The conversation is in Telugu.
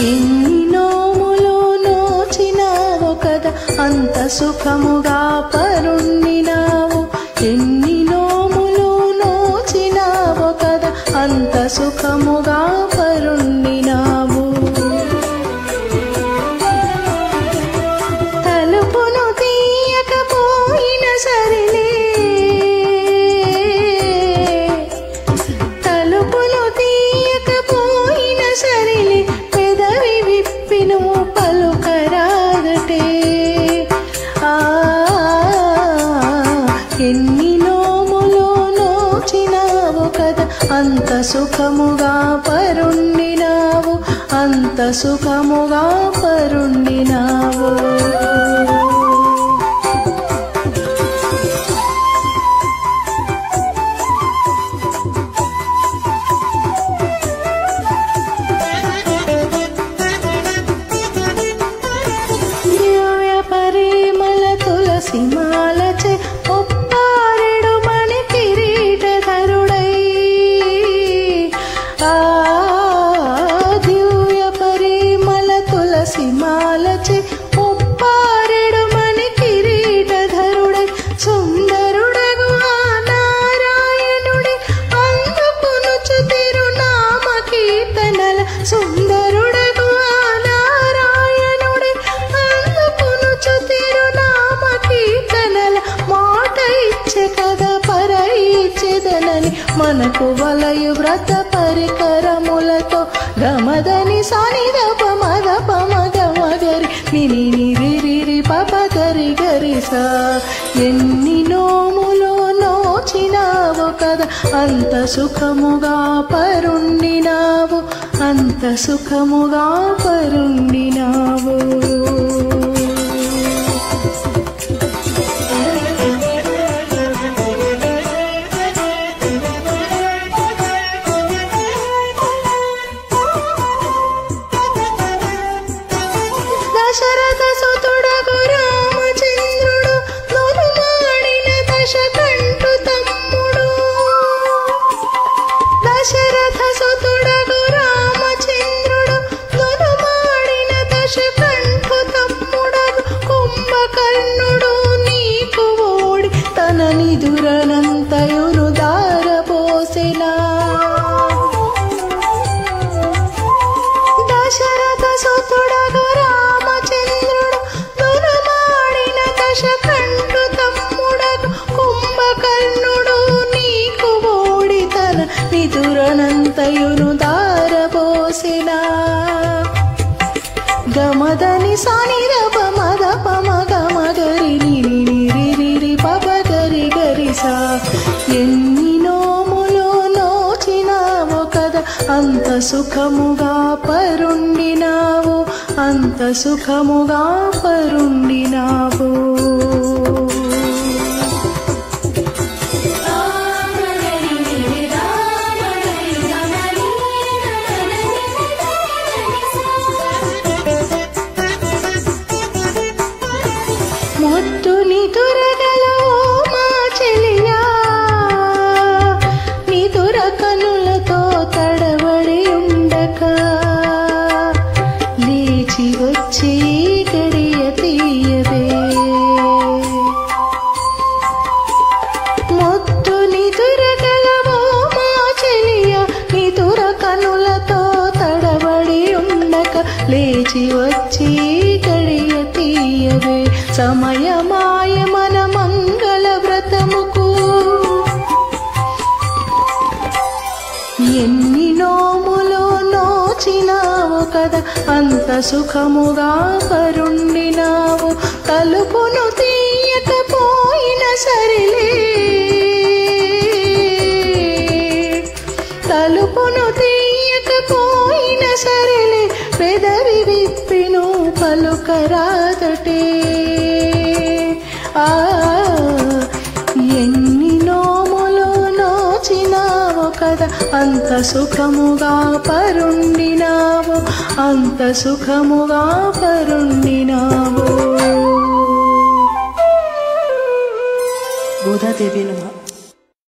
ఎన్ని నోములు నోచినావు కదా అంత సుఖముగా పరుండినావు ఎన్ని నోములు నోచినావు కదా అంత సుఖముగా పరుండినావు తలుపును తీయకపోయిన సరిలే తలుపును తీయకపోయిన సరిలే పెదవి విప్పిను పలుకరాదటే ఎన్ని నోములు నోచినావు కదా అంత సుఖముగా పరుండినావు అంత సుఖముగా పరుండినావు సిమాలచే ఒప్పారెడు మణి కిరీటధరుడై దివ్య పరిమళ తులసి మాలచే ఒప్పారెడు మణి కిరీటధరుడై సుందరుడగు నారాయణుడి అందుకొనుచు తిరునామ కీర్తనల సుందరుడగు నారాయణుడి అందుకొనుచు తిరునామ కీర్తనల మాట ఇచ్చే కదా పర ఇచ్చేదనని మనకు వలయు వ్రత పరికరములతో గమదని సనిదప మదప మగమగరి నిని నిరి పప గరి గరి సా ఎన్ని నోములు నోచినావు కదా అంత సుఖముగా పరుండినావు అంత సుఖముగా పరుండినావు దశరథ సుతుడగు రామచంద్రుడు నునుమాడిన దశకంఠు తమ్ముడు దశరథ సుతుడగు రామచంద్రుడు నునుమాడిన దశకంఠు తమ్ముడగు కుంభకర్ణుడు నీకు ఓడి తన నిదురనంతయును దారపోసెనా దశరథ సుతుడగు రామచంద్రుడు నునుమాడిన దశకంఠు తమ్ముడగు కుంభకర్ణుడు నీకు ఓడి తన నిదురనంతయును దారపోసెనా గమదని సనిదప మదప మగమగరి నిరి పప గరి గరి సా ఎన్ని నోములు నోచినావు కదా అంత సుఖముగా పరుండినావు అంత సుఖముగా పరుండినావు మొత్తు నిదురగలవో మా చెలియా నిదుర కనులతో తడబడి ఉండక లేచి వచ్చి గడియ తీయవే మొత్తు నిదురగలవో మా చెలియా నిదుర కనులతో తడబడి ఉండక లేచి వచ్చి గడియ తీయవే సమయమాయ మన మంగళ వ్రతముకు ఎన్ని నోములు నోచినావు కదా అంత సుఖముగా పరుండినావు తలుపును తీయకపోయిన సరిలే తలుపును తీయకపోయిన సరిలే పెదవి విప్పిను పలుకరాదటే ఎన్ని నోములు నోచినావు కదా అంత సుఖముగా పరుండినావు అంత సుఖముగా పరుండినావు. గోదాదేవి నమః.